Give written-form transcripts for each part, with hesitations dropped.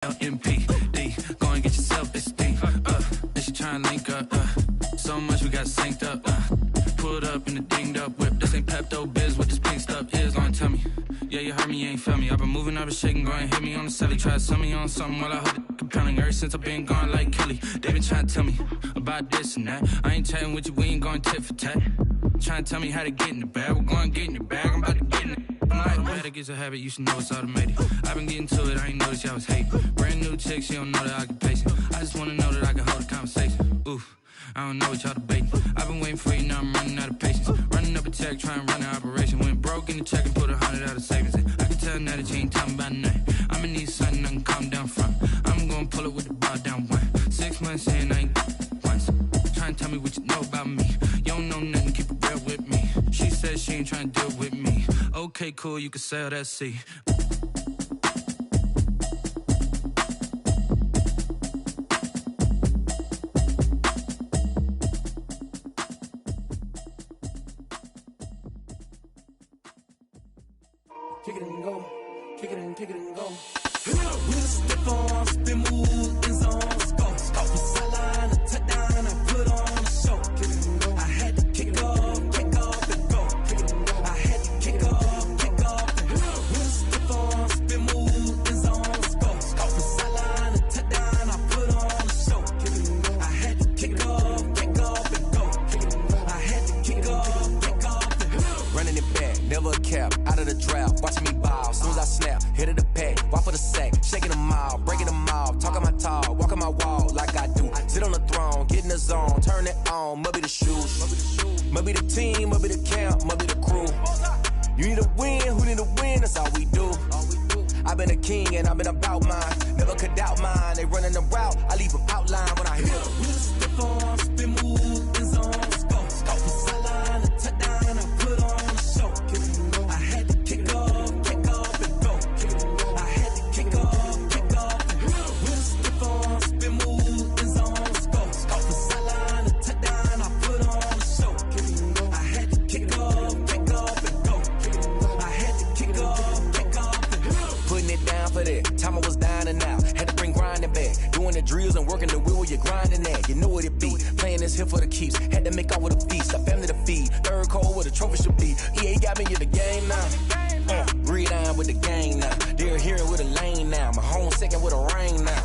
LMPD, go and get yourself esteem. And she tryna link up. So much we got synced up. Pulled up in the dinged up whip. This ain't Pepto Biz, what this pink stuff is. Gonna tell me. Yeah, you heard me, you ain't felt me. I've been moving, I've been shaking, go and hit me on the celly. Try to sell me on something while I hold it compelling. Ever since I've been gone like Kelly, they been trying to tell me about this and that. I ain't chatting with you, we ain't going tit for tat. Trying to tell me how to get in the bag. We're going to get in the bag, I'm about to get in it. I'm like, that gets a habit, you should know it's automated. I've been getting to it, I ain't noticed y'all was hating. Brand new chick, she don't know the occupation. I just wanna know that I can hold a conversation. Oof, I don't know what y'all debating. I've been waiting for you, now I'm running out of patience. Running up a check, trying to run an operation. Went broke in the check and put 100 out of savings in. I can tell now that you ain't talking about nothing. I'ma need something I can calm down from. I'm gonna pull it with the bar down one. 6 months in, I ain't once. Trying to tell me what you know about me. You don't know nothing, keep it real with me. She said she ain't trying to deal with me. Okay, cool, you can sell that seat. Kick it and go, kick it and go. With a stiff arm, spin move in zone, go. Off the sideline, a touchdown, I put on a show. Kick it and go. I had to kick off and go. Kick it and go. I had to kick off and go. With a stiff arm, spin move in zone, go. Off the sideline, a touchdown, I put on a show. Kick it and go. I had to kick off and go. Kick it and go. I had to kick off and go. Running it back, never a cap, out of the draft, watching me ball. Soon as I snap, hit of the pack, walk for the sack, shaking them out, breaking them out, talking my talk, walking my wall like I do. Sit on the throne, get in the zone, turn it on, must be the shoes, must be the team, must be the camp, must be the crew. You need a win, who need a win, that's all we do. I've been a king and I've been about mine, never could doubt mine. They running the route, I leave them outline when I hit them. With a stiff arm, spin move in zone, go. Off the sideline, a touchdown, I put on a show. I had to kick off and go. I had to kick off and go. With a stiff arm, spin move in zone, go. Off the sideline, a touchdown, I put on a show. I had to kick off and go. I had to kick off and go. Putting it down for that, time I was down and out. Had to bring grinding back, doing the drills and working the wheel where you're grinding at. You know what it be, playing this here for the keeps. Had to make off with a feast, a family to feed. Third cold where the trophy should be. EA got me in the game now. Breathe down with the gang now. They're here with a lane now. My home second with a rain now.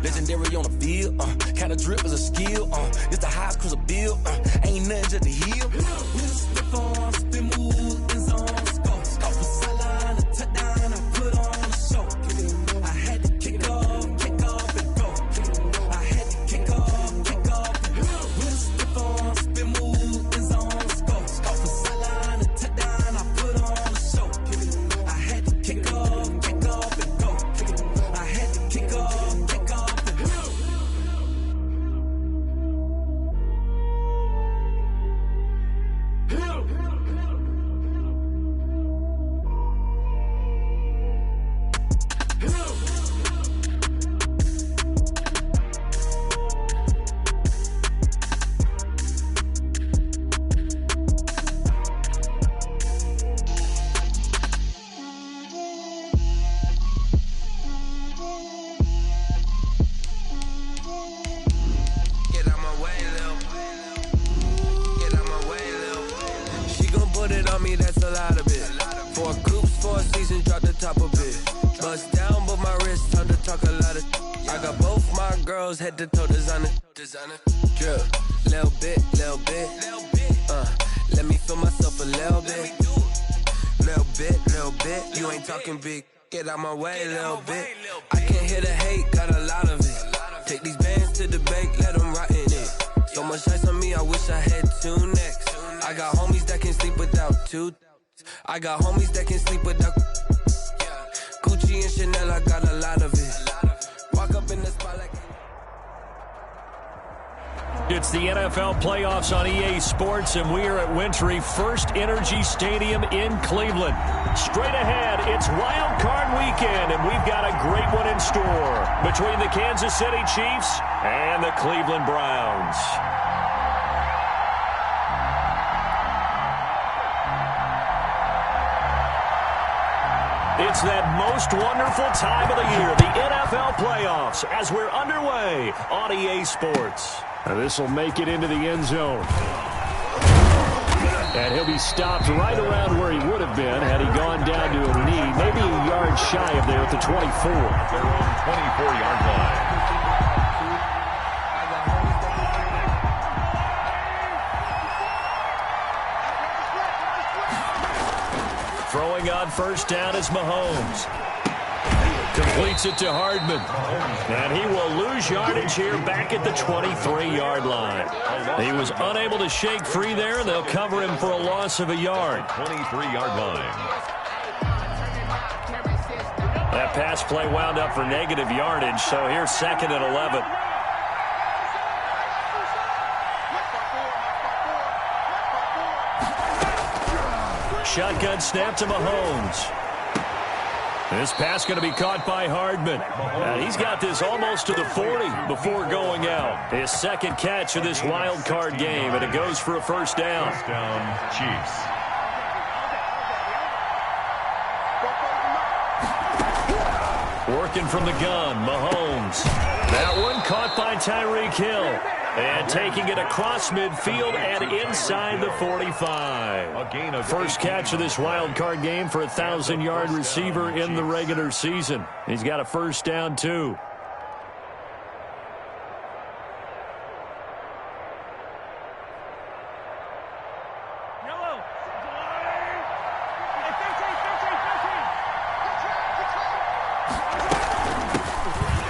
Legendary on the field, kinda drip is a skill. It's the highest cruiser bill, ain't nothing just to heal. With a stiff arm, spin move in zone, go. Off the sideline, a touchdown, I put on a show. I had to kick off and go. I had to kick off and go. With a stiff arm, spin move in zone, go. Off the sideline, a touchdown, I put on a show. I had to kick off and go. I had to kick off and go. Get out my way, Lil. Get out my way, Lil. She gon' put it on me, that's a lot of it. 4 coops, 4 seasons, drop the top of it. Bust down, but my wrist, time to talk a lot of. I got both my girls, head to toe designer. Drip, little bit. Let me feel myself a little bit. Little bit. You ain't talking big. Get out my way, little bit. I can't hear the hate, got a lot of it. Take these bands to the bank, let them rot in it. So much ice on me, I wish I had 2 necks. I got homies that can sleep without 2. I got homies that can sleep without Gucci and Chanel, I got a lot of it. Walk up in the spot like It's the NFL playoffs on EA Sports, and we are at Wintry First Energy Stadium in Cleveland. Straight ahead, it's Wild Card Weekend, and we've got a great one in store between the Kansas City Chiefs and the Cleveland Browns. It's that most wonderful time of the year, the NFL playoffs, as we're underway on EA Sports. And this will make it into the end zone. And he'll be stopped right around where he would have been had he gone down to a knee, maybe a yard shy of there at the 24. Their own 24-yard line. Throwing on first down is Mahomes. Completes it to Hardman. And he will lose yardage here back at the 23-yard line. He was unable to shake free there, and they'll cover him for a loss of a yard. 23-yard line. That pass play wound up for negative yardage, so here's 2nd and 11. Shotgun snap to Mahomes. This pass going to be caught by Hardman. He's got this almost to the 40 before going out. His second catch of this wild card game, and it goes for a first down. First down, Chiefs. Working from the gun, Mahomes. That one caught by Tyreek Hill. And taking it across midfield and inside the 45. First catch of this wild card game for a 1,000-yard receiver in the regular season. He's got a first down, too.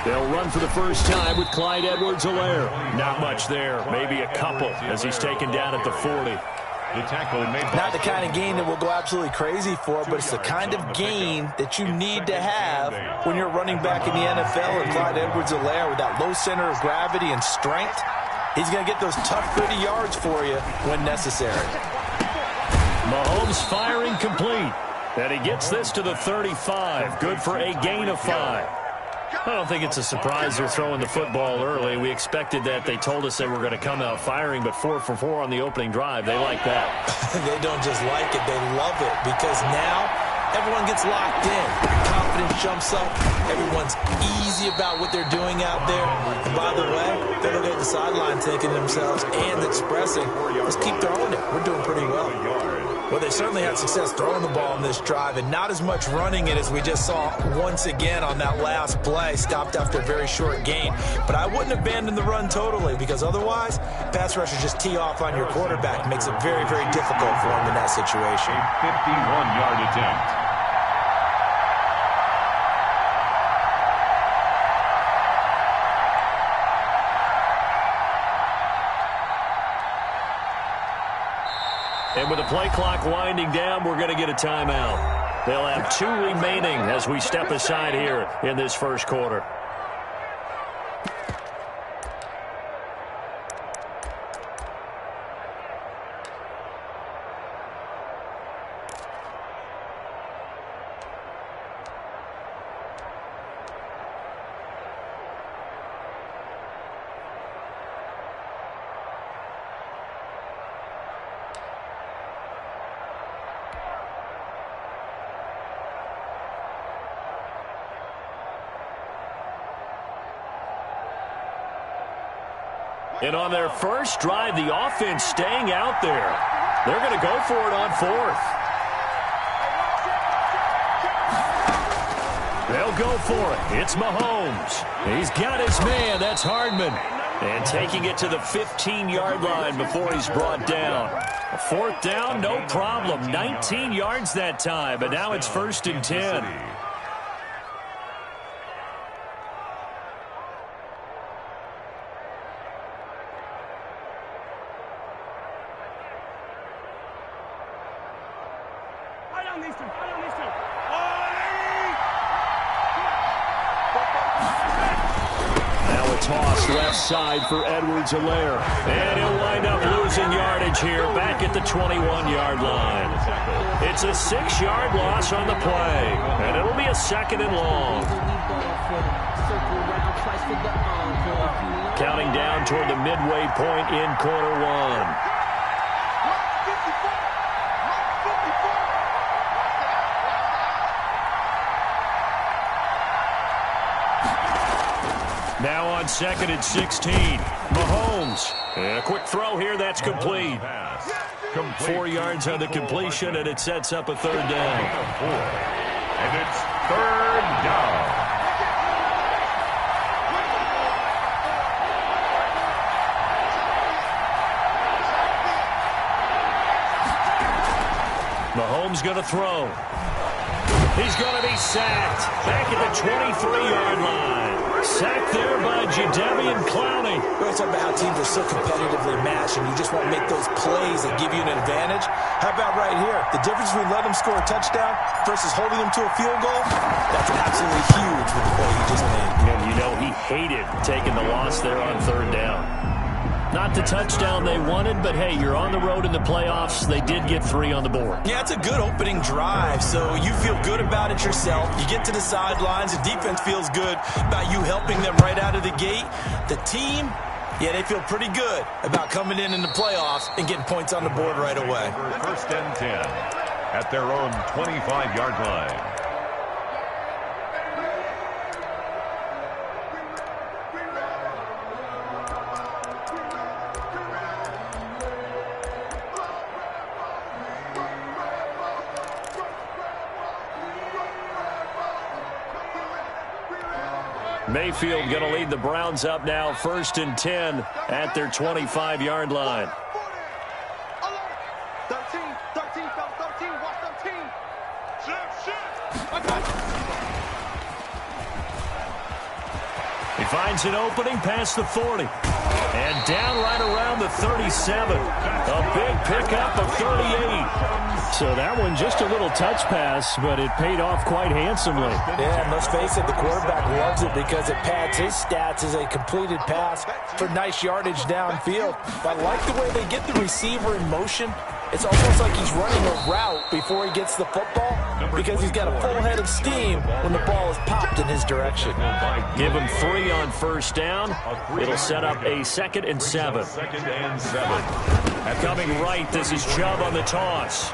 They'll run for the first time with Clyde Edwards-Helaire. Not much there, maybe a couple as he's taken down at the 40. The tackle made. Not the kind of gain that we'll go absolutely crazy for, but it's the kind of gain that you need to have when you're running back in the NFL. And Clyde Edwards-Helaire, with that low center of gravity and strength, he's going to get those tough, gritty yards for you when necessary. Mahomes firing complete. And he gets this to the 35. Good for a gain of 5. I don't think it's a surprise they're throwing the football early. We expected that. They told us they were going to come out firing, but 4 for 4 on the opening drive. They like that. They don't just like it. They love it because now everyone gets locked in. Confidence jumps up. Everyone's easy about what they're doing out there. And by the way, they're looking at the sideline thinking to themselves and expressing, let's keep throwing it. We're doing pretty well. Well, they certainly had success throwing the ball in this drive and not as much running it as we just saw once again on that last play. Stopped after a very short gain. But I wouldn't abandon the run totally because otherwise, pass rushers just tee off on your quarterback. Makes it very, very difficult for him in that situation. A 51-yard attempt. And with the play clock winding down, we're going to get a timeout. They'll have 2 remaining as we step aside here in this first quarter. And on their first drive, the offense staying out there. They're going to go for it on 4th. They'll go for it. It's Mahomes. He's got his man. That's Hardman. And taking it to the 15-yard line before he's brought down. A 4th down, no problem. 19 yards that time, but now it's 1st and 10. Toss left side for Edwards-Helaire. And he'll wind up losing yardage here back at the 21-yard line. It's a 6-yard loss on the play. And it'll be a 2nd and long. Counting down toward the midway point in quarter 1. Now on 2nd and 16. Mahomes. And a quick throw here. That's complete. 4 yards on the completion, and it sets up a 3rd down. And it's 3rd down. Mahomes going to throw. He's going to be sacked back at the 23-yard line. Sacked there by Jadeveon Clowney. We're talking about how teams are so competitively matched, and you just want to make those plays that give you an advantage. How about right here? The difference between letting them score a touchdown versus holding them to a field goal, that's absolutely huge with the play he just made. And you know he hated taking the loss there on 3rd down. Not the touchdown they wanted, but hey, you're on the road in the playoffs. They did get 3 on the board. Yeah, it's a good opening drive, so you feel good about it yourself. You get to the sidelines, the defense feels good about you helping them right out of the gate. The team, yeah, they feel pretty good about coming in the playoffs and getting points on the board right away. 1st and 10 at their own 25-yard line. Mayfield going to lead the Browns up now, 1st and 10 at their 25-yard line. 13, watch 13. He finds an opening past the 40. And down right around the 37. A big pickup of 38. So that one just a little touch pass, but it paid off quite handsomely. Yeah, and let's face it, the quarterback loves it because it pads his stats as a completed pass for nice yardage downfield. But I like the way they get the receiver in motion. It's almost like he's running a route before he gets the football because he's got a full head of steam when the ball is popped in his direction. Give him 3 on 1st down. It'll set up a 2nd and 7. 2nd and 7. Coming right, this is Chubb on the toss.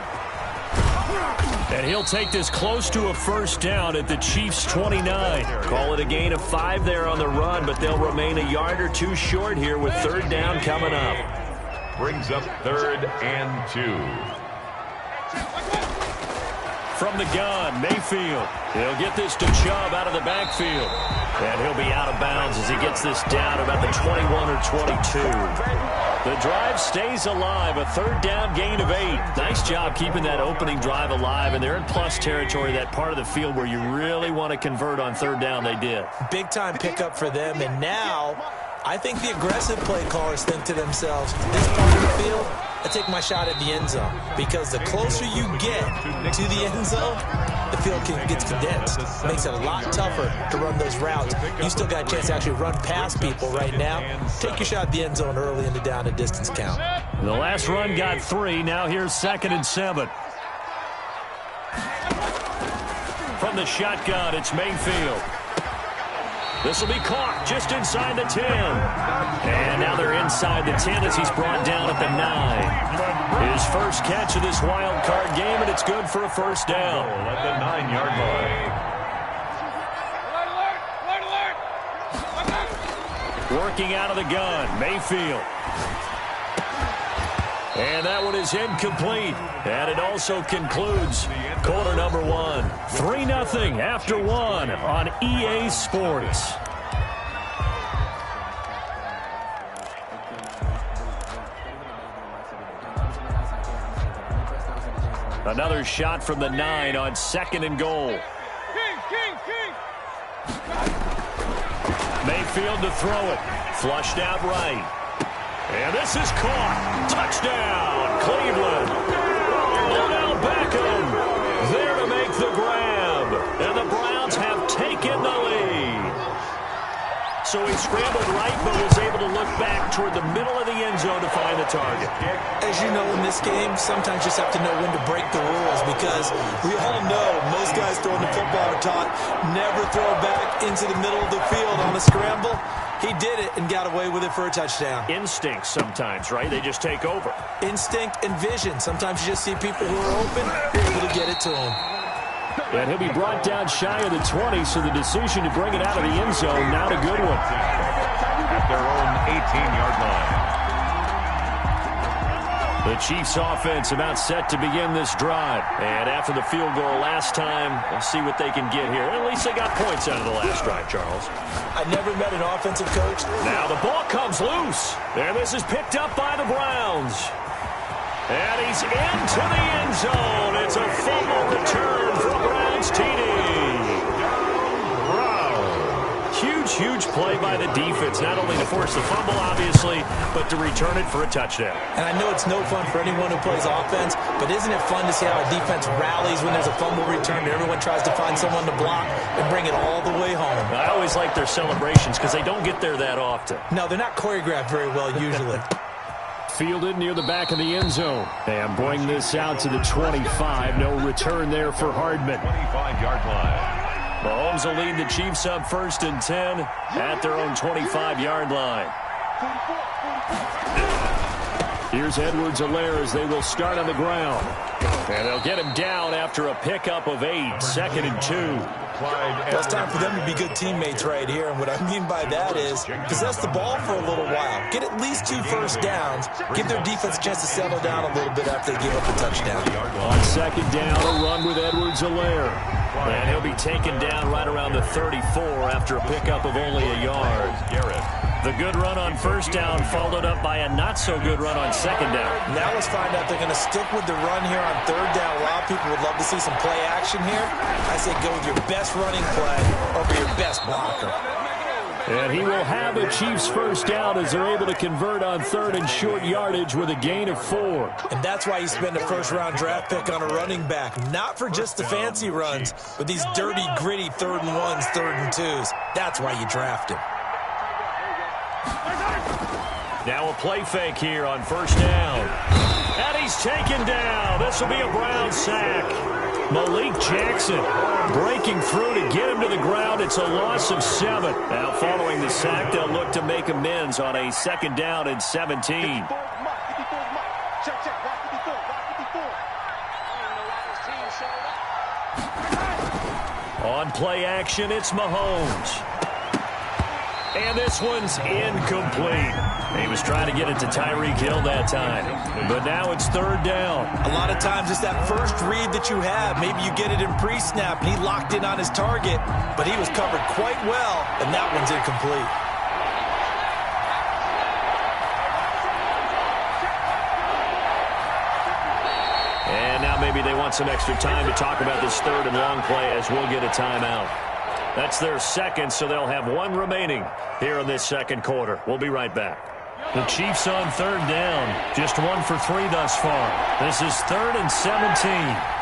And he'll take this close to a 1st down at the Chiefs' 29. Call it a gain of 5 there on the run, but they'll remain a yard or 2 short here with 3rd down coming up. Brings up 3rd and 2. From the gun, Mayfield. He'll get this to Chubb out of the backfield. And he'll be out of bounds as he gets this down about the 21 or 22. The drive stays alive, a 3rd down gain of 8. Nice job keeping that opening drive alive, and they're in plus territory, that part of the field where you really want to convert on 3rd down. They did. Big-time pickup for them, and now I think the aggressive play callers think to themselves, this part of the field, I take my shot at the end zone. Because the closer you get to the end zone, the field gets condensed. Makes it a lot tougher to run those routes. You still got a chance to actually run past people right now. Take your shot at the end zone early in the down and distance count. The last run got 3. Now here's 2nd and 7. From the shotgun, it's Mayfield. This will be caught just inside the 10. And now they're inside the 10 as he's brought down at the 9. His first catch of this wild card game, and it's good for a 1st down. At the 9-yard line. Working out of the gun, Mayfield. And that one is incomplete. And it also concludes quarter number 1. 3-0 after 1 on EA Sports. Another shot from the 9 on 2nd and goal. Mayfield to throw it. Flushed out right. And this is caught. Touchdown, Cleveland. Odell Beckham there to make the grab. And the Browns have taken the lead. So he scrambled right, but was able to look back toward the middle of the end zone to find the target. As you know, in this game, sometimes you just have to know when to break the rules because we all know most guys throwing the football are taught never throw back into the middle of the field on the scramble. He did it and got away with it for a touchdown. Instinct sometimes, right? They just take over. Instinct and vision. Sometimes you just see people who are open, you're able to get it to them. And he'll be brought down shy of the 20, so the decision to bring it out of the end zone, not a good one. 18-yard line. The Chiefs offense about set to begin this drive. And after the field goal last time, we'll see what they can get here. At least they got points out of the last drive, Charles. I never met an offensive coach. Now the ball comes loose. And this is picked up by the Browns. And he's into the end zone. It's a fumble return for a Browns TD. Huge play by the defense, not only to force the fumble, obviously, but to return it for a touchdown. And I know it's no fun for anyone who plays offense, but isn't it fun to see how a defense rallies when there's a fumble return and everyone tries to find someone to block and bring it all the way home? I always like their celebrations because they don't get there that often. No, they're not choreographed very well usually. Fielded near the back of the end zone. And bring this out to the 25. No return there for Hardman. 25-yard line. Mahomes will lead the Chiefs up 1st and 10 at their own 25-yard line. Here's Edwards-Helaire as they will start on the ground. And they'll get him down after a pickup of 8, 2nd and 2. Well, it's time for them to be good teammates right here. And what I mean by that is possess the ball for a little while. Get at least 2 first downs. Give their defense a chance to settle down a little bit after they give up a touchdown. On 2nd down, a run with Edwards-Helaire. And he'll be taken down right around the 34 after a pickup of only a yard. The good run on 1st down followed up by a not-so-good run on 2nd down. Now let's find out they're going to stick with the run here on 3rd down. A lot of people would love to see some play action here. I say go with your best running play over your best blocker. And he will have a Chiefs 1st down as they're able to convert on 3rd and short yardage with a gain of 4. And that's why you spend a 1st-round draft pick on a running back. Not for just the fancy runs, but these dirty, gritty 3rd and 1s, 3rd and 2s. That's why you draft him. Now a play fake here on 1st down. And he's taken down. This will be a Brown sack. Malik Jackson breaking through to get him to the ground. It's a loss of 7. Now following the sack, they'll look to make amends on a 2nd down and 17. On play action, it's Mahomes. And this one's incomplete. He was trying to get it to Tyreek Hill that time. But now it's 3rd down. A lot of times it's that first read that you have. Maybe you get it in pre-snap, and he locked in on his target, but he was covered quite well, and that one's incomplete. And now maybe they want some extra time to talk about this 3rd and long play as we'll get a timeout. That's their 2nd, so they'll have 1 remaining here in this 2nd quarter. We'll be right back. The Chiefs on 3rd down. Just 1 for 3 thus far. This is 3rd and 17.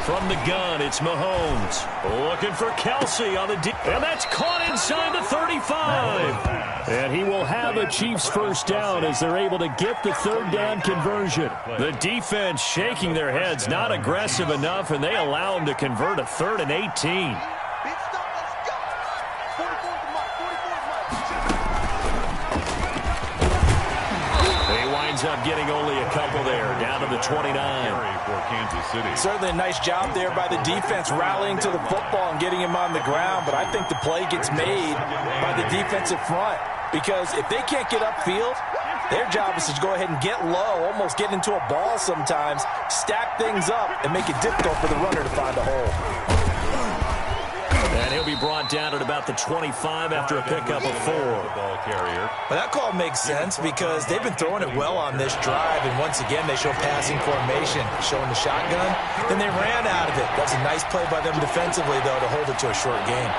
From the gun, it's Mahomes. Looking for Kelsey on the deep. And that's caught inside the 35. And he will have a Chiefs 1st down as they're able to get the 3rd down conversion. The defense shaking their heads, not aggressive enough, and they allow him to convert a 3rd and 18. Up getting only a couple there, down to the 29. For Kansas City. Certainly a nice job there by the defense rallying to the football and getting him on the ground, but I think the play gets made by the defensive front because if they can't get upfield, their job is to go ahead and get low, almost get into a ball sometimes, stack things up, and make it difficult for the runner to find a hole. And he'll be brought down at about the 25 after a pickup of 4. Ball carrier. Well, that call makes sense because they've been throwing it well on this drive, and once again, they show passing formation, showing the shotgun. Then they ran out of it. That's a nice play by them defensively, though, to hold it to a short gain.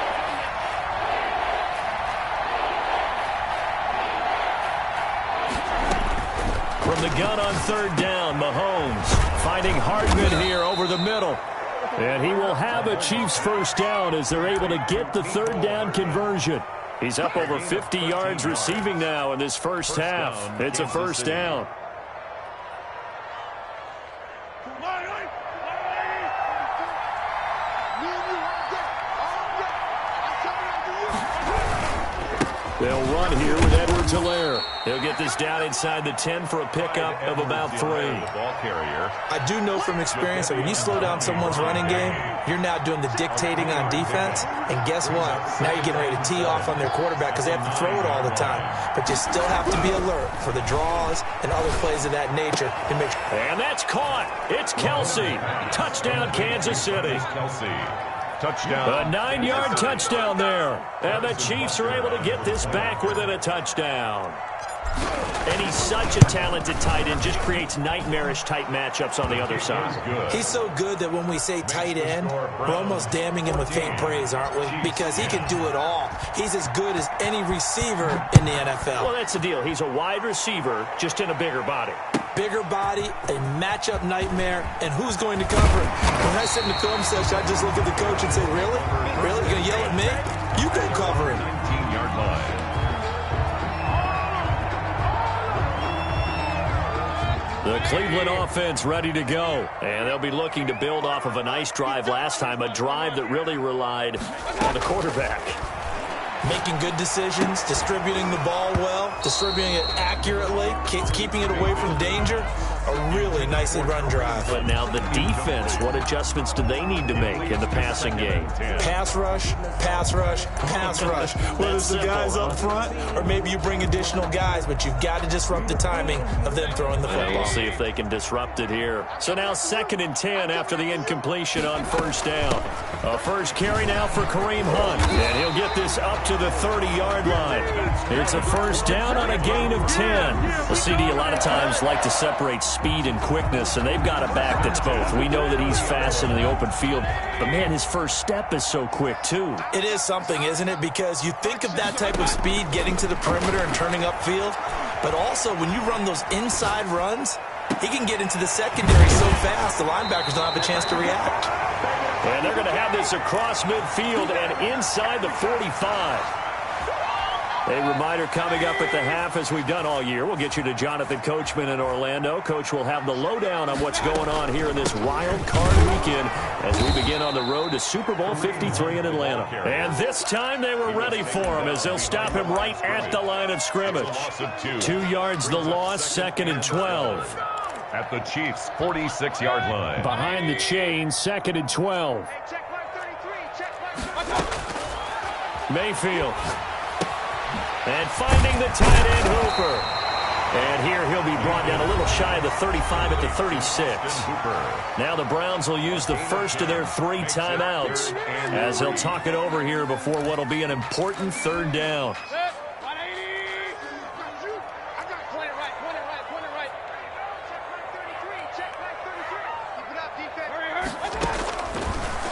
From the gun on 3rd down, Mahomes finding Hardman here over the middle. And he will have a Chiefs 1st down as they're able to get the 3rd down conversion. He's up over 50 yards receiving now in this 1st half. It's a 1st down. They'll run here with Edwards-Helaire. He'll get this down inside the 10 for a pickup of about 3. I do know from experience that when you slow down someone's running game, you're now doing the dictating on defense. And guess what? Now you're getting ready to tee off on their quarterback because they have to throw it all the time. But you still have to be alert for the draws and other plays of that nature. And that's caught. It's Kelsey. Touchdown, Kansas City. Kelsey. Touchdown. A 9-yard touchdown there. And the Chiefs are able to get this back within a touchdown. And he's such a talented tight end, just creates nightmarish-type matchups on the other side. He's so good that when we say tight end, we're almost damning him with faint praise, aren't we? Because he can do it all. He's as good as any receiver in the NFL. Well, that's the deal. He's a wide receiver, just in a bigger body. Bigger body, a matchup nightmare, and who's going to cover it? When I sit in the film session, I just look at the coach and say, really? Really? You're going to yell at me? You go cover him. 19-yard line. The Cleveland offense ready to go. And they'll be looking to build off of a nice drive last time, a drive that really relied on the quarterback. Making good decisions, distributing the ball well, distributing it accurately, keeping it away from danger. A really nicely run drive. But now the defense, what adjustments do they need to make in the passing game? Pass rush, pass rush, pass rush. Whether it's the guys up front or maybe you bring additional guys, but you've got to disrupt the timing of them throwing the football. We'll see if they can disrupt it here. So now 2nd and 10 after the incompletion on first down. A first carry now for Kareem Hunt. And he'll get this up to the 30-yard line. It's a first down on a gain of 10. The CD a lot of times like to separate speed and quickness, and they've got a back that's both. We know that he's fast in the open field, but man, his first step is so quick too. It is something, isn't it? Because you think of that type of speed getting to the perimeter and turning upfield, but also when you run those inside runs, he can get into the secondary so fast the linebackers don't have a chance to react. And they're going to have this across midfield and inside the 45. A reminder coming up at the half, as we've done all year. We'll get you to Jonathan Coachman in Orlando. Coach will have the lowdown on what's going on here in this wild card weekend as we begin on the road to Super Bowl 53 in Atlanta. And this time they were ready for him as they'll stop him right at the line of scrimmage. 2 yards the loss, 2nd and 12. At the Chiefs' 46-yard line. Behind the chain, 2nd and 12. Mayfield. And finding the tight end Hooper. And here he'll be brought down a little shy of the 35 at the 36. Now the Browns will use the first of their 3 timeouts as they'll talk it over here before what will be an important 3rd down.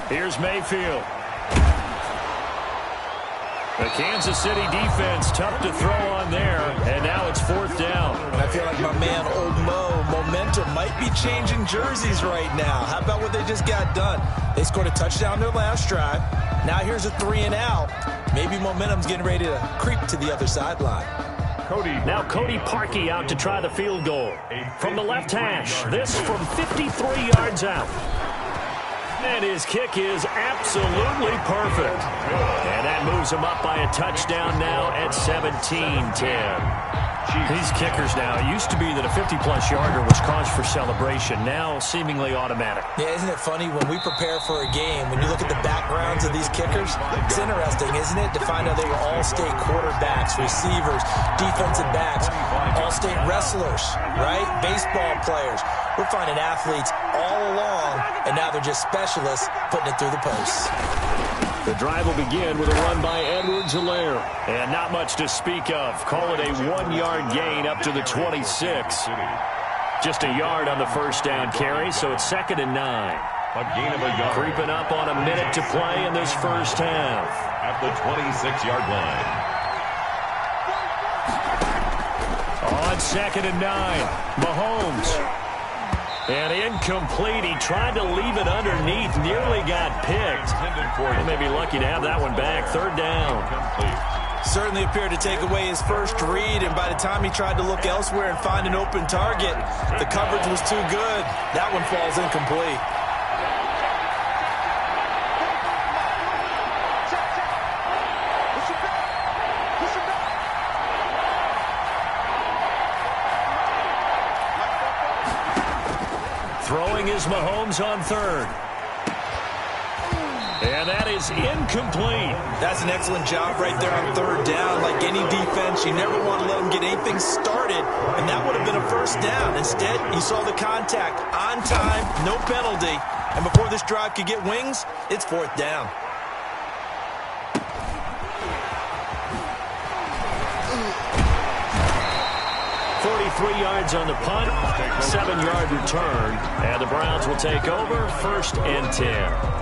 Here's Mayfield. The Kansas City defense, tough to throw on there, and now it's 4th down. I feel like my man, Old Mo, momentum might be changing jerseys right now. How about what they just got done? They scored a touchdown their last drive. Now here's a 3 and out. Maybe momentum's getting ready to creep to the other sideline. Now Cody Parkey out to try the field goal. From the left hash, this from 53 yards out. And his kick is absolutely perfect. And that moves him up by a touchdown now at 17-10. These kickers now, it used to be that a 50-plus yarder was cause for celebration. Now seemingly automatic. Yeah, isn't it funny when we prepare for a game, when you look at the backgrounds of these kickers, it's interesting, isn't it, to find out they were all-state quarterbacks, receivers, defensive backs, all-state wrestlers, right? Baseball players. We're finding athletes all along, and now they're just specialists putting it through the posts. The drive will begin with a run by Edwards-Helaire. And not much to speak of. Call it a 1-yard gain up to the 26. Just a yard on the first down carry, so it's 2nd and 9. A gain of a yard. Creeping up on a minute to play in this first half. At the 26-yard line. On 2nd and 9, Mahomes. And incomplete. He tried to leave it underneath. Nearly got picked. He may be lucky to have that one back. 3rd down. Certainly appeared to take away his first read, and by the time he tried to look elsewhere and find an open target, the coverage was too good. That one falls incomplete. is Mahomes on third. And that is incomplete. That's an excellent job right there on third down. Like any defense, you never want to let them get anything started, and that would have been a first down. Instead, you saw the contact on time, no penalty, and before this drive could get wings, it's fourth down. .43 yards on the punt, 7-yard return, and the Browns will take over, 1st and 10.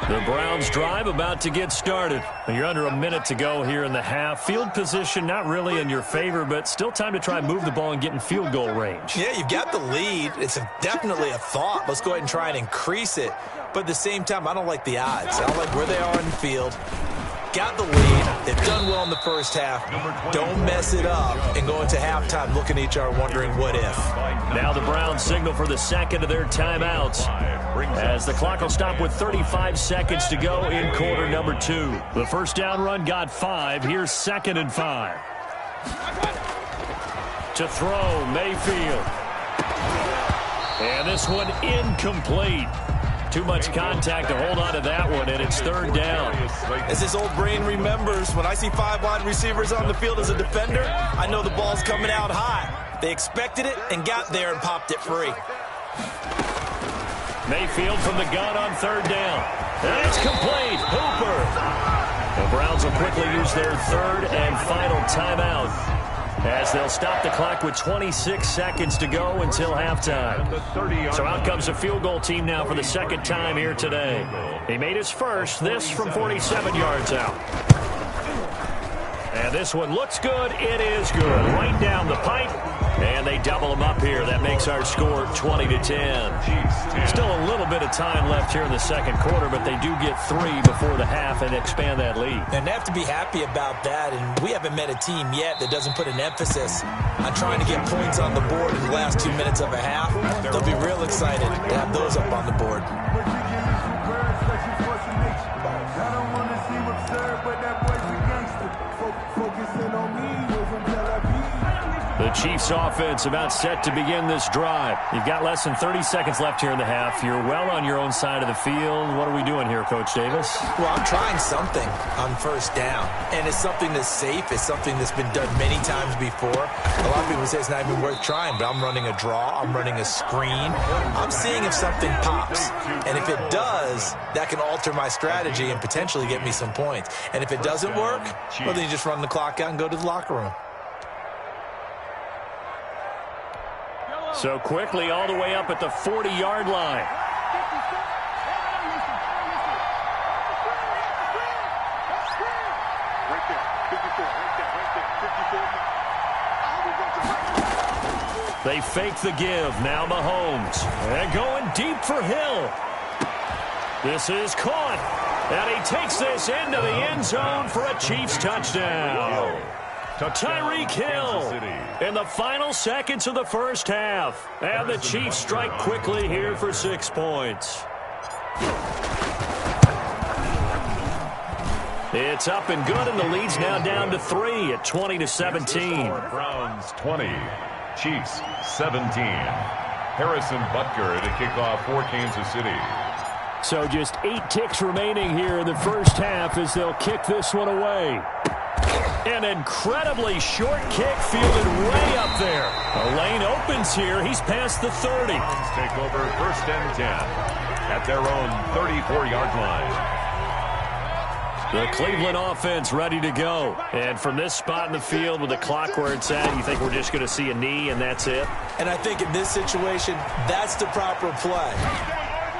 The Browns drive about to get started. You're under a minute to go here in the half. Field position not really in your favor, but still time to try and move the ball and get in field goal range. Yeah, you've got the lead. It's definitely a thought. Let's go ahead and try and increase it. But at the same time, I don't like the odds. I don't like where they are in the field. Got the lead. They've done well in the first half. Don't mess it up and go into halftime looking at each other wondering what if. Now the Browns signal for the second of their timeouts as the clock will stop with 35 seconds to go in quarter number 2. The first down run got 5. Here's 2nd and 5. To throw, Mayfield. And this one incomplete. Too much contact to hold on to that one, and it's 3rd down. As this old brain remembers, when I see 5 wide receivers on the field as a defender, I know the ball's coming out high. They expected it and got there and popped it free. Mayfield from the gun on 3rd down. And it's complete. Hooper. The Browns will quickly use their 3rd and final timeout as they'll stop the clock with 26 seconds to go until halftime. So out comes the field goal team now for the 2nd time here today. He made his first, this from 47 yards out. And this one looks good. It is good. Right down the pipe. And they double them up here. That makes our score 20-10. Still a little bit of time left here in the second quarter, but they do get 3 before the half and expand that lead. And they have to be happy about that. And we haven't met a team yet that doesn't put an emphasis on trying to get points on the board in the last 2 minutes of a half. They'll be real excited to have those up on the board. The Chiefs offense about set to begin this drive. You've got less than 30 seconds left here in the half. You're well on your own side of the field. What are we doing here, Coach Davis? Well, I'm trying something on first down, and it's something that's safe. It's something that's been done many times before. A lot of people say it's not even worth trying, but I'm running a draw. I'm running a screen. I'm seeing if something pops, and if it does, that can alter my strategy and potentially get me some points. And if it doesn't work, well, then you just run the clock out and go to the locker room. So quickly all the way up at the 40-yard line. They fake the give. Now Mahomes. And going deep for Hill. This is caught. And he takes this into the end zone for a Chiefs touchdown. Tyreek Hill in the final seconds of the first half. And the Chiefs strike quickly here for 6 points. It's up and good, and the lead's now down to 3 at 20-17. Browns 20, Chiefs 17. Harrison Butker to kick off for Kansas City. So just 8 ticks remaining here in the first half as they'll kick this one away. An incredibly short kick fielded way up there. The lane opens here. He's past the 30. Take over 1st and 10 at their own 34-yard line. The Cleveland offense ready to go. And from this spot in the field with the clock where it's at, you think we're just going to see a knee and that's it? And I think in this situation, that's the proper play.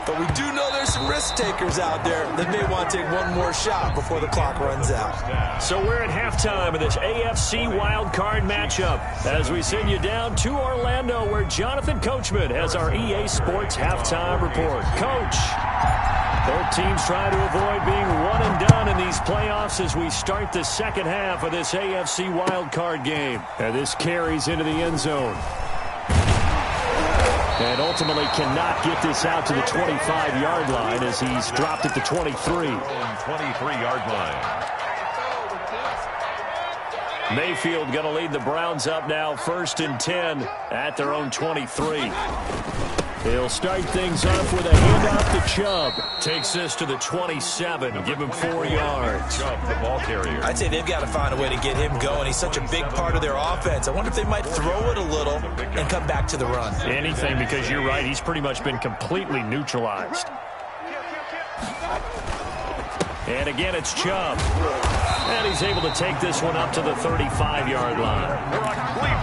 But we do know there's some risk takers out there that may want to take one more shot before the clock runs out. So we're at halftime of this AFC wildcard matchup as we send you down to Orlando where Jonathan Coachman has our EA Sports halftime report. Coach, both teams try to avoid being one and done in these playoffs as we start the second half of this AFC wildcard game. And this carries into the end zone. And ultimately cannot get this out to the 25-yard line as he's dropped at the 23. 23-yard line. Mayfield going to lead the Browns up now 1st and 10 at their own 23. He'll start things off with a handoff to Chubb. Takes this to the 27. Give him 4 yards. Chubb, the ball carrier. I'd say they've got to find a way to get him going. He's such a big part of their offense. I wonder if they might throw it a little and come back to the run. Anything, because you're right. He's pretty much been completely neutralized. And again, it's Chubb. And he's able to take this one up to the 35-yard line.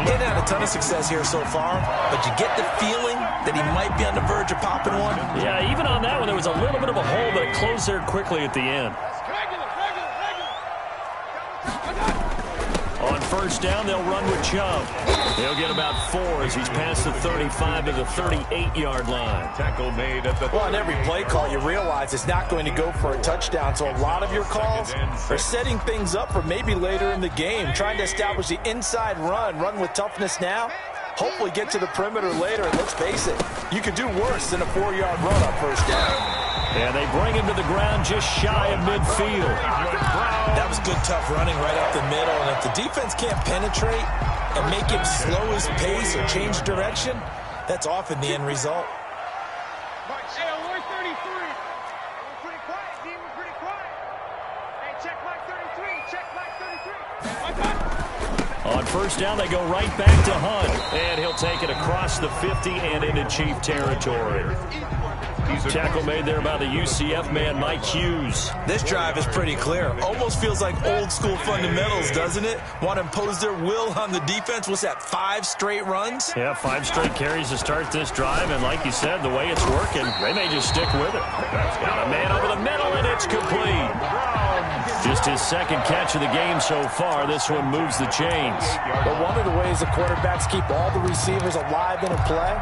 He hasn't had a ton of success here so far, but you get the feeling that he might be on the verge of popping one. Yeah, even on that one, there was a little bit of a hole, but it closed there quickly at the end. On 1st down, they'll run with Chubb. He'll get about 4 as he's past the 35 to the 38-yard line. Tackle made at the... Well, on every play call, you realize it's not going to go for a touchdown, so a lot of your calls are setting things up for maybe later in the game, trying to establish the inside run with toughness now, hopefully get to the perimeter later, and let's face it, you could do worse than a 4-yard run on 1st down. And they bring him to the ground just shy of midfield. That was good, tough running right up the middle. And if the defense can't penetrate and make him slow his pace or change direction, that's often the end result. Hey, alert 33. We're pretty quiet, team. We're pretty quiet. Hey, check Mike 33. Check Mike 33. On 1st down, they go right back to Hunt. And he'll take it across the 50 and into Chief territory. Tackle made there by the UCF man, Mike Hughes. This drive is pretty clear. Almost feels like old school fundamentals, doesn't it? Want to impose their will on the defense. What's that, 5 straight runs? Yeah, 5 straight carries to start this drive. And like you said, the way it's working, they may just stick with it. Got a man over the middle, and it's complete. Just his 2nd catch of the game so far. This one moves the chains. But one of the ways the quarterbacks keep all the receivers alive in a play,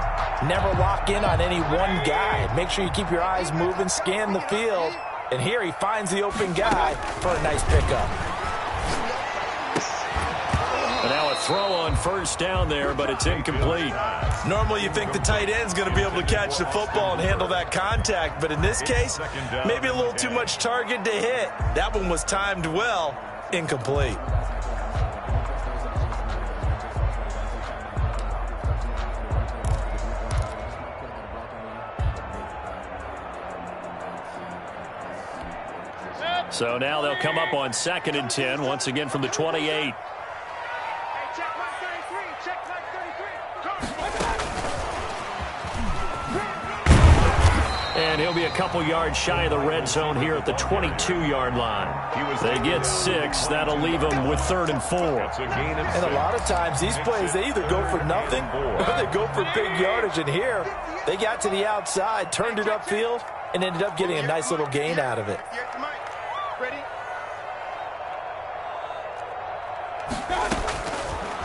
never lock in on any one guy. Make sure you keep your eyes moving, scan the field. And here he finds the open guy for a nice pickup. And now a throw on 1st down there, but it's incomplete. Normally you think the tight end's going to be able to catch the football and handle that contact, but in this case, maybe a little too much target to hit. That one was timed well, incomplete. So now they'll come up on 2nd and 10, once again from the 28. Hey, check Mike 33. Check Mike 33. And he'll be a couple yards shy of the red zone here at the 22-yard line. They get 6. That'll leave them with 3rd and 4. And a lot of times these plays, they either go for nothing or they go for big yardage. And here, they got to the outside, turned it upfield, and ended up getting a nice little gain out of it. Ready?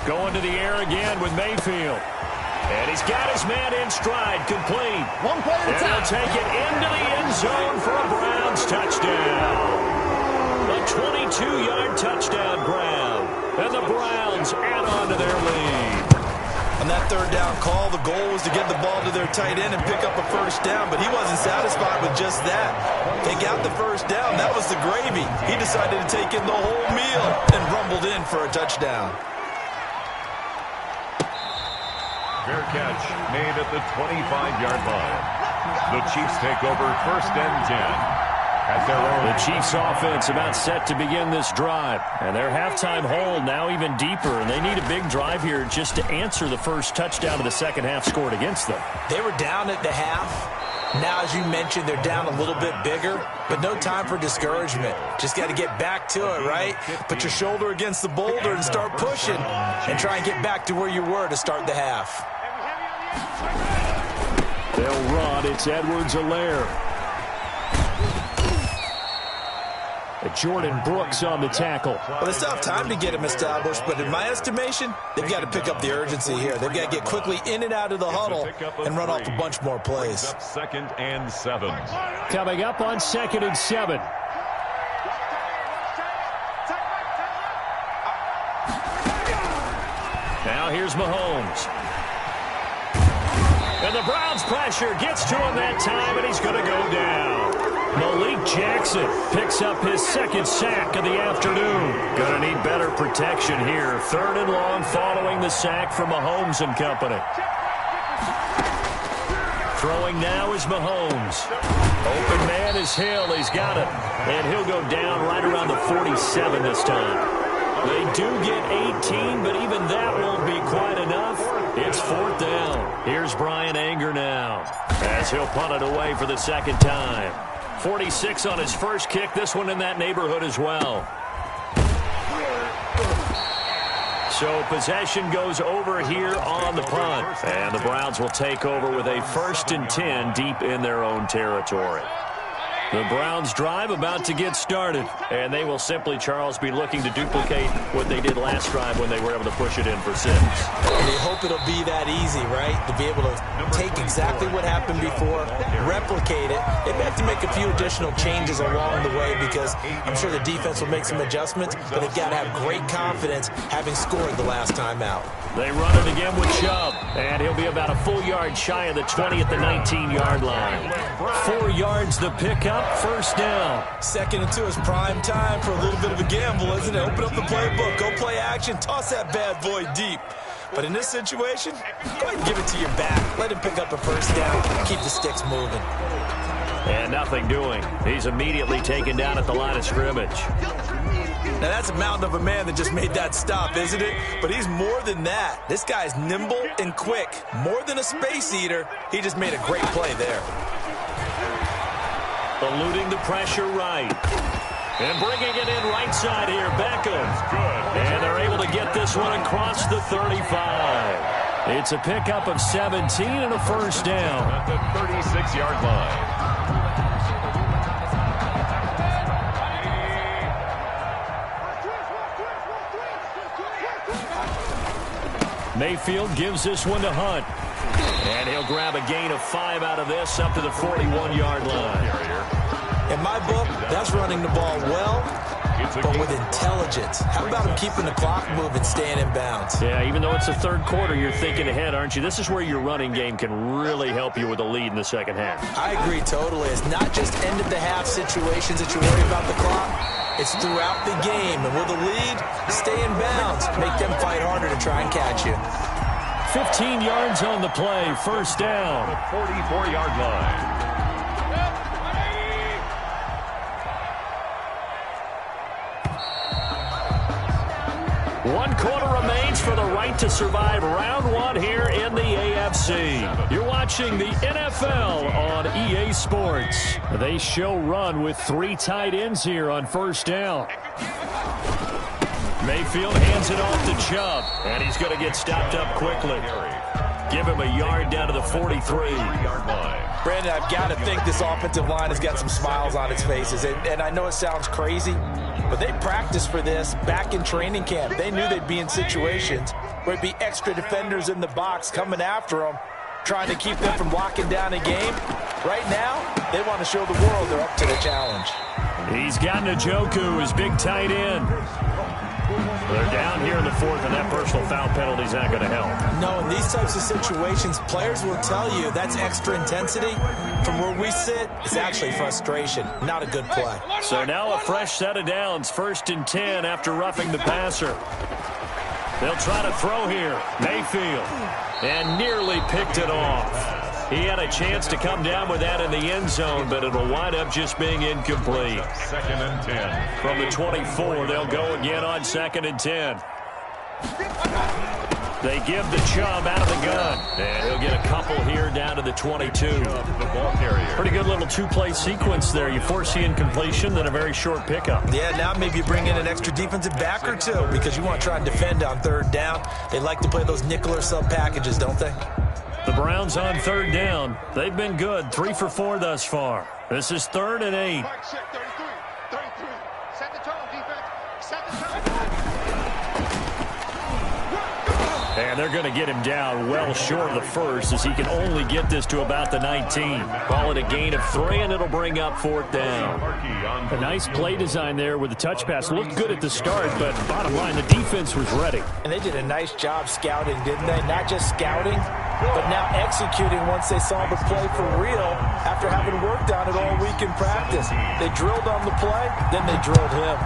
Going to the air again with Mayfield. And he's got his man in stride, complete. One play at a time. And he'll take it into the end zone for a Browns touchdown. A 22-yard touchdown grab. And the Browns add on to their lead. On that 3rd down call, the goal was to get the ball to their tight end and pick up a 1st down, but he wasn't satisfied with just that. They got the 1st down. That was the gravy. He decided to take in the whole meal and rumbled in for a touchdown. Fair catch made at the 25-yard line. The Chiefs take over 1st and 10. At their own. The Chiefs offense about set to begin this drive. And their halftime hold now even deeper. And they need a big drive here just to answer the first touchdown of the 2nd half scored against them. They were down at the half. Now, as you mentioned, they're down a little bit bigger, but no time for discouragement. Just got to get back to it, right? Put your shoulder against the boulder and start pushing and try and get back to where you were to start the half. They'll run. It's Edwards-Helaire. Jordan Brooks on the tackle. Well, they still have time to get him established, but in my estimation, they've got to pick up the urgency here. They've got to get quickly in and out of the huddle and run off a bunch more plays. 2nd and 7. Coming up on 2nd and 7. Now here's Mahomes. And the Browns pressure gets to him that time, and he's going to go down. Malik Jackson picks up his second sack of the afternoon. Gonna need better protection here. 3rd and long following the sack from Mahomes and company. Throwing now is Mahomes. Open man is Hill. He's got it. And he'll go down right around the 47 this time. They do get 18, but even that won't be quite enough. It's 4th down. Here's Brian Anger now, as he'll punt it away for the second time. 46 on his first kick. This one in that neighborhood as well. So possession goes over here on the punt. And the Browns will take over with a 1st and 10 deep in their own territory. The Browns drive about to get started, and they will simply, Charles, be looking to duplicate what they did last drive when they were able to push it in for 6. And they hope it'll be that easy, right? To be able to take exactly what happened before, replicate it. They may have to make a few additional changes along the way because I'm sure the defense will make some adjustments, but they've got to have great confidence having scored the last time out. They run it again with Chubb, and he'll be about a full yard shy of the 20 at the 19-yard line. 4 yards the pickup, 1st down. 2nd and 2 is prime time for a little bit of a gamble, isn't it? Open up the playbook, go play action, toss that bad boy deep. But in this situation, go ahead and give it to your back. Let him pick up a 1st down, keep the sticks moving. And nothing doing. He's immediately taken down at the line of scrimmage. Now, that's a mountain of a man that just made that stop, isn't it? But he's more than that. This guy's nimble and quick. More than a space eater, he just made a great play there. Eluding the pressure right. And bringing it in right side here, Beckham. And they're able to get this one across the 35. It's a pickup of 17 and a 1st down. At the 36-yard line. Mayfield gives this one to Hunt. And he'll grab a gain of 5 out of this up to the 41-yard line. In my book, that's running the ball well, but with intelligence. How about him keeping the clock moving, staying in bounds? Yeah, even though it's the 3rd quarter, you're thinking ahead, aren't you? This is where your running game can really help you with a lead in the second half. I agree totally. It's not just end-of-the-half situations that you worry about the clock. It's throughout the game. And with a lead, stay in bounds. Make them fight harder to try and catch you. 15 yards on the play. 1st down. The 44-yard line. One quarter remains for the right to survive round 1 here in the AFC. You're watching the NFL on EA Sports. They show run with 3 tight ends here on 1st down. Mayfield hands it off to Chubb, and he's going to get stopped up quickly. Give him a yard down to the 43-yard line. Brandon, I've got to think this offensive line has got some smiles on its faces. And I know it sounds crazy, but they practiced for this back in training camp. They knew they'd be in situations where it'd be extra defenders in the box coming after them, trying to keep them from locking down a game. Right now, they want to show the world they're up to the challenge. He's got Njoku, his big tight end. They're down here in the 4th, and that personal foul penalty is not going to help. No, in these types of situations, players will tell you that's extra intensity. From where we sit, it's actually frustration, not a good play. So now a fresh set of downs, 1st and 10 after roughing the passer. They'll try to throw here. Mayfield, and nearly picked it off. He had a chance to come down with that in the end zone, but it'll wind up just being incomplete. 2nd and 10. From the 24, they'll go again on 2nd and 10. They give the Chubb out of the gun, and he'll get a couple here down to the 22. The ball carrier. Pretty good little 2-play sequence there. You force the incompletion, then a very short pickup. Yeah, now maybe you bring in an extra defensive back or two because you want to try and defend on 3rd down. They like to play those nickel or sub packages, don't they? The Browns on 3rd down. They've been good, 3 for 4 thus far. This is 3rd and 8. Set the tone, defense. Set the tone. And they're going to get him down well short of the 1st as he can only get this to about the 19. Call it a gain of 3, and it'll bring up 4th down. A nice play design there with the touch pass. Looked good at the start, but bottom line, the defense was ready. And they did a nice job scouting, didn't they? Not just scouting, but now executing once they saw the play for real after after having worked on it all week in practice. They drilled on the play, then they drilled him.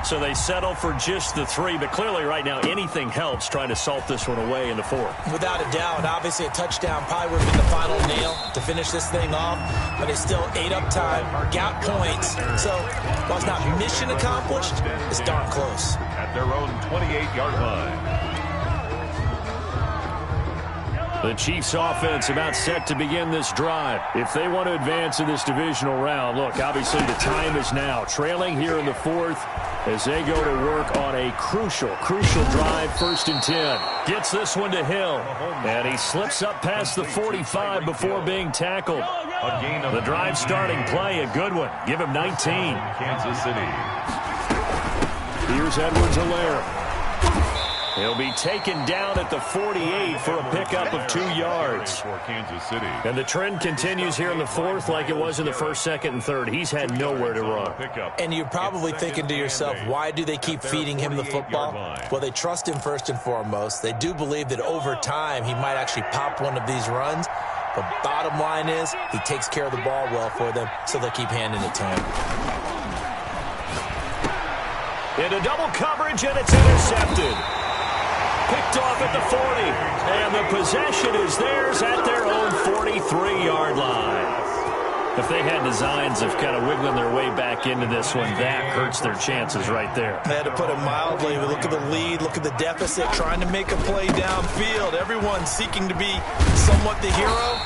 So they settle for just the 3, but clearly right now anything helps trying to salt this one away in the 4th. Without a doubt, obviously a touchdown probably would have been the final nail to finish this thing off, but it's still ate up time, got points. So while it's not mission accomplished, it's darn close. At their own 28-yard line. The Chiefs offense about set to begin this drive. If they want to advance in this divisional round, look, obviously the time is now. Trailing here in the 4th as they go to work on a crucial drive, 1st and 10. Gets this one to Hill, and he slips up past the 45 before being tackled. The drive starting play, a good one. Give him 19. Kansas City. Here's Edwards-Helaire. He'll be taken down at the 48 for a pickup of 2 yards. For Kansas City. And the trend continues here in the 4th like it was in the 1st, 2nd, and 3rd. He's had nowhere to run. And you're probably thinking to yourself, why do they keep feeding him the football? Well, they trust him first and foremost. They do believe that over time he might actually pop one of these runs. But bottom line is he takes care of the ball well for them, so they'll keep handing it to him. Into double coverage, and it's intercepted. Picked off at the 40, and the possession is theirs at their own 43-yard line. If they had designs of kind of wiggling their way back into this one, that hurts their chances right there. They had to put it mildly. Look at the lead, look at the deficit, trying to make a play downfield. Everyone seeking to be somewhat the hero.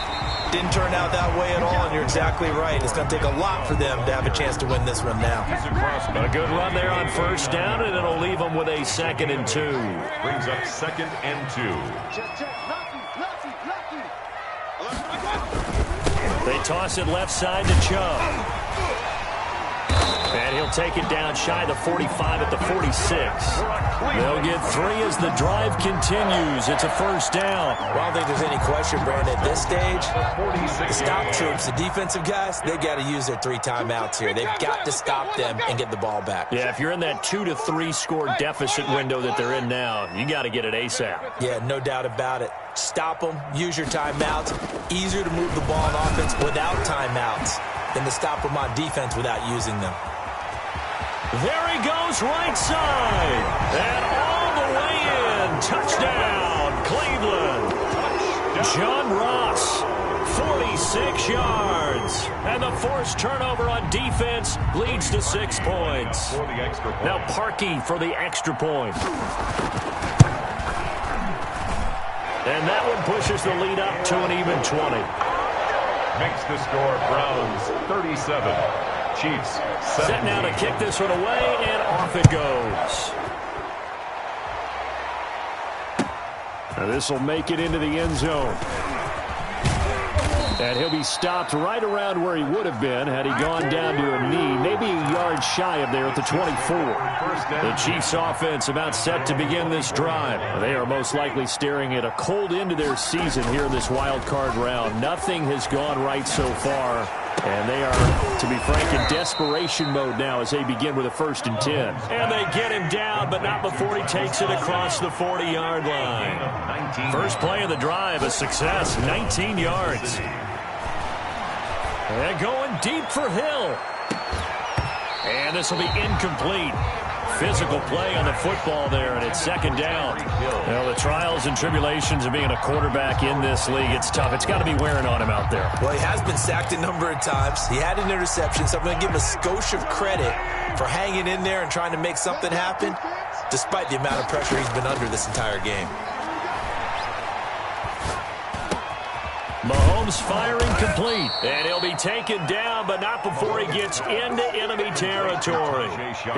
Didn't turn out that way at all, and you're exactly right. It's going to take a lot for them to have a chance to win this one now. A good run there on 1st down, and it'll leave them with a 2nd and 2. Brings up 2nd and 2. They toss it left side to Chubb. And he'll take it down shy of the 45 at the 46. They'll get 3 as the drive continues. It's a 1st down. Well, I don't think there's any question, Brandon, at this stage, the stop troops, the defensive guys, they've got to use their 3 timeouts here. They've got to stop them and get the ball back. Yeah, if you're in that 2 to 3 score deficit window that they're in now, you got to get it ASAP. Yeah, no doubt about it. Stop them, use your timeouts. Easier to move the ball on offense without timeouts than to stop them on defense without using them. There he goes right side. And all the way in. Touchdown, Cleveland. John Ross, 46 yards. And the forced turnover on defense leads to 6 points. For the extra point. Now Parkey for the extra point. And that one pushes the lead up to an even 20. Makes the score Browns 37. Chiefs 7. Set now to kick this one away, and off it goes. Now this will make it into the end zone. And he'll be stopped right around where he would have been had he gone down to a knee, maybe a yard shy of there at the 24. The Chiefs offense about set to begin this drive. They are most likely staring at a cold end to their season here in this wild card round. Nothing has gone right so far, and they are, to be frank, in desperation mode now as they begin with a 1st and 10. And they get him down, but not before he takes it across the 40-yard line. First play of the drive, a success, 19 yards. And going deep for Hill. And this will be incomplete. Physical play on the football there, and it's 2nd down. Well, the trials and tribulations of being a quarterback in this league, it's tough. It's got to be wearing on him out there. Well, he has been sacked a number of times. He had an interception, so I'm going to give him a skosh of credit for hanging in there and trying to make something happen, despite the amount of pressure he's been under this entire game. Mahomes firing complete, and he'll be taken down, but not before he gets into enemy territory.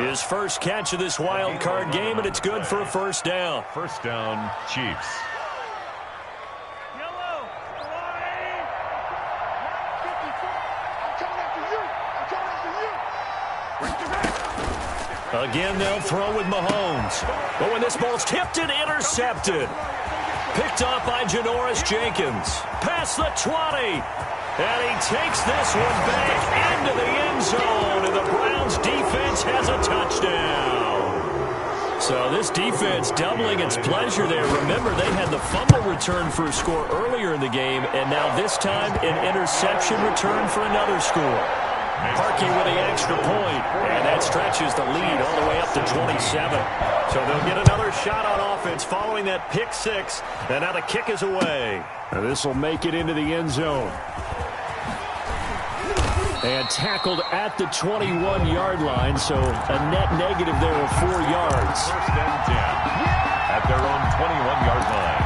His first catch of this wild card game, and it's good for a 1st down. 1st down, Chiefs. Yellow, line. 54. I'm coming after you. Again, they'll throw with Mahomes. But when this ball's tipped and intercepted. Picked off by Janoris Jenkins. Past the 20. And he takes this one back into the end zone. And the Browns defense has a touchdown. So this defense doubling its pleasure there. Remember, they had the fumble return for a score earlier in the game, and now this time an interception return for another score. Parkey with the extra point, and that stretches the lead all the way up to 27. So they'll get another shot on offense following that pick six, and now the kick is away. This will make it into the end zone. And tackled at the 21-yard line, so a net negative there of 4 yards. First and 10 at their own 21-yard line.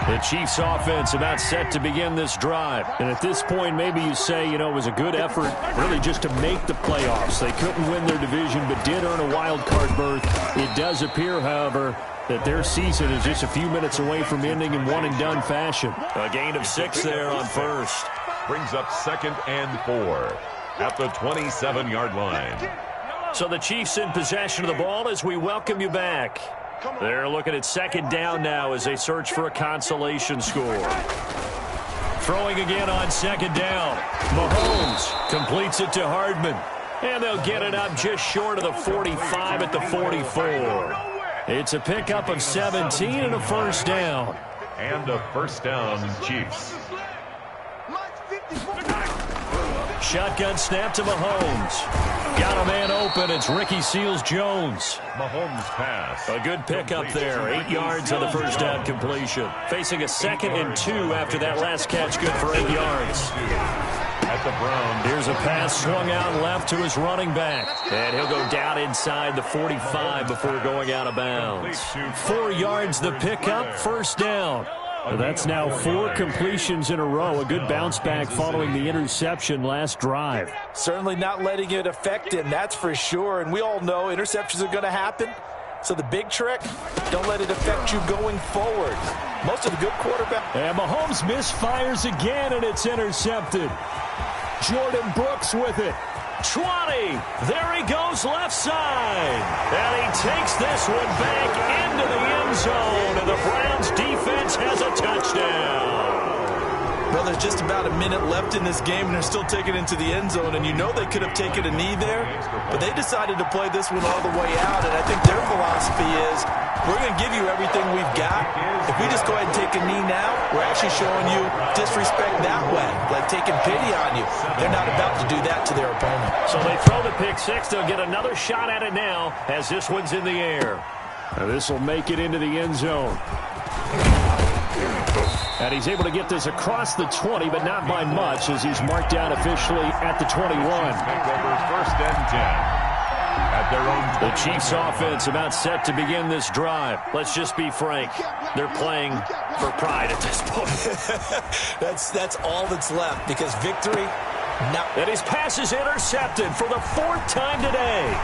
The Chiefs offense about set to begin this drive. And at this point, maybe you say, it was a good effort really just to make the playoffs. They couldn't win their division but did earn a wild card berth. It does appear, however, that their season is just a few minutes away from ending in one-and-done fashion. A gain of 6 there on first. Brings up 2nd and 4 at the 27-yard line. So the Chiefs in possession of the ball as we welcome you back. They're looking at 2nd down now as they search for a consolation score. Throwing again on 2nd down. Mahomes completes it to Hardman. And they'll get it up just short of the 45 at the 44. It's a pickup of 17 and a first down. And a first down, Chiefs. Shotgun snap to Mahomes. Got a man open. It's Ricky Seals-Jones. Mahomes pass. A good pickup there. 8 yards on the first down completion. Facing a 2nd and 2 after that last catch. Good for 8 yards. At the Browns. Here's a pass swung out left to his running back. And he'll go down inside the 45 before going out of bounds. 4 yards the pickup. First down. That's now 4 completions in a row. A good bounce back following the interception last drive. Certainly not letting it affect him, that's for sure. And we all know interceptions are going to happen. So the big trick, don't let it affect you going forward. Most of the good quarterback. And Mahomes misfires again, and it's intercepted. Jordan Brooks with it. 20. There he goes left side. And he takes this one back into the end zone. And the Browns defense has a touchdown. Well, there's just about a minute left in this game, and they're still taking it into the end zone. And you know they could have taken a knee there, but they decided to play this one all the way out. And I think their philosophy is, we're going to give you everything we've got. If we just go ahead and take a knee now, we're actually showing you disrespect that way, like taking pity on you. They're not about to do that to their opponent. So they throw the pick six. They'll get another shot at it now as this one's in the air. This will make it into the end zone. And he's able to get this across the 20, but not by much, as he's marked down officially at the 21. Take over first and 10 at their own. The Chiefs offense about set to begin this drive. Let's just be frank. They're playing for pride at this point. That's all that's left, because victory. And his pass is intercepted for the 4th time today.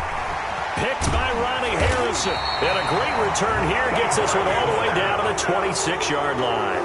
Picked by Ronnie Harrison. And a great return here gets this one all the way down to the 26-yard line.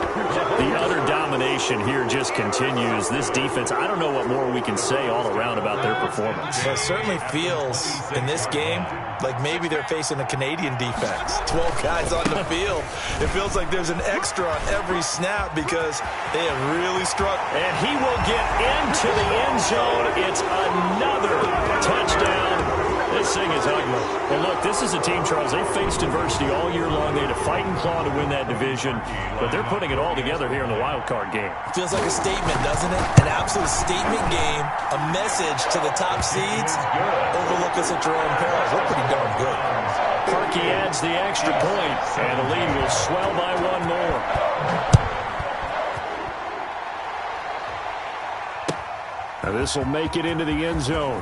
The utter domination here just continues. This defense, I don't know what more we can say all around about their performance. It certainly feels in this game like maybe they're facing a Canadian defense. 12 guys on the field. It feels like there's an extra on every snap because they have really struck. And he will get into the end zone. It's another touchdown. This thing is ugly. And look, this is a team, Charles, they faced adversity all year long. They had to fight and claw to win that division, but they're putting it all together here in the wild card game. Feels like a statement, doesn't it? An absolute statement game, a message to the top seeds. Overlook us at your own peril. We're pretty darn good. Parkey adds the extra point, and the lead will swell by 1 more. Now this will make it into the end zone.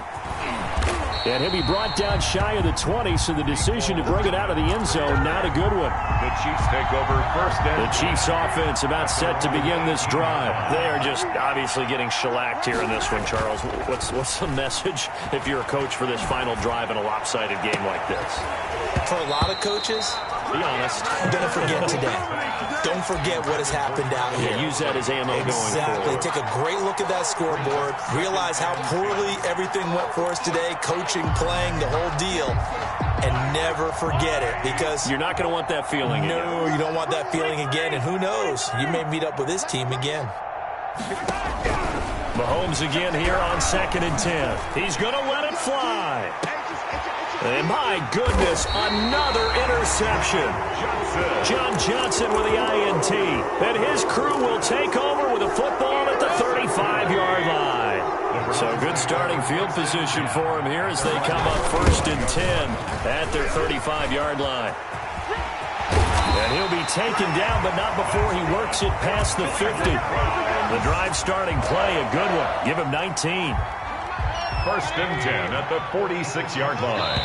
And he'll be brought down shy of the 20, so the decision to bring it out of the end zone, not a good one. The Chiefs take over first and. The Chiefs offense about set to begin this drive. They are just obviously getting shellacked here in this one, Charles. What's the message if you're a coach for this final drive in a lopsided game like this? For a lot of coaches, be honest, I'm going to forget today. Don't forget what has happened out here. Yeah, use that as ammo going forward. Exactly. Take a great look at that scoreboard. Realize how poorly everything went for us today. Coaching, playing, the whole deal. And never forget it, because you're not going to want that feeling again. No, you don't want that feeling again. And who knows? You may meet up with this team again. Mahomes again here on 2nd and 10. He's going to let it fly. And my goodness, another interception. John Johnson with the INT. And his crew will take over with a football at the 35-yard line. So good starting field position for him here as they come up 1st and 10 at their 35-yard line. And he'll be taken down, but not before he works it past the 50. The drive starting play, a good one. Give him 19. 1st and 10 at the 46-yard line.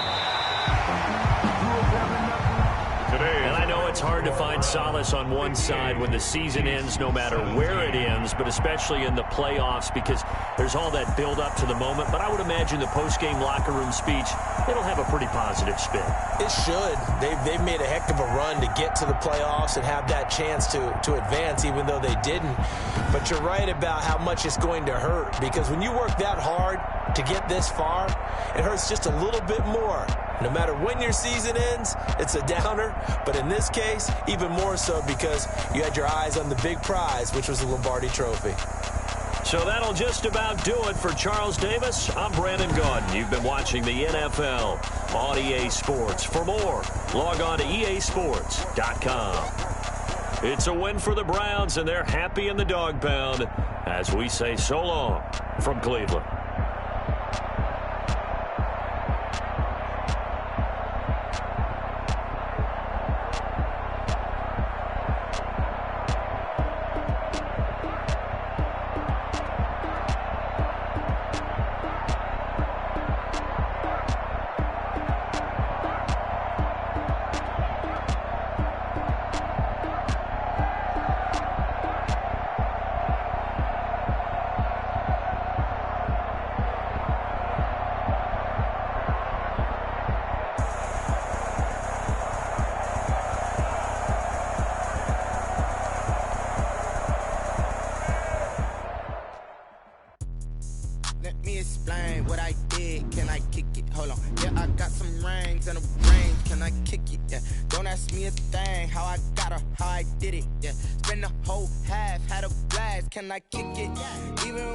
And I know it's hard to find solace on one side when the season ends, no matter where it ends, but especially in the playoffs, because there's all that build up to the moment. But I would imagine the post-game locker room speech, it'll have a pretty positive spin. It should. They've made a heck of a run to get to the playoffs and have that chance to advance, even though they didn't. But you're right about how much it's going to hurt, because when you work that hard to get this far, it hurts just a little bit more. No matter when your season ends, it's a downer. But in this case, even more so because you had your eyes on the big prize, which was the Lombardi Trophy. So that'll just about do it for Charles Davis. I'm Brandon Gaudin. You've been watching the NFL on EA Sports. For more, log on to easports.com. It's a win for the Browns, and they're happy in the dog pound as we say so long from Cleveland. Spend the whole half, had a blast, can I kick it? Even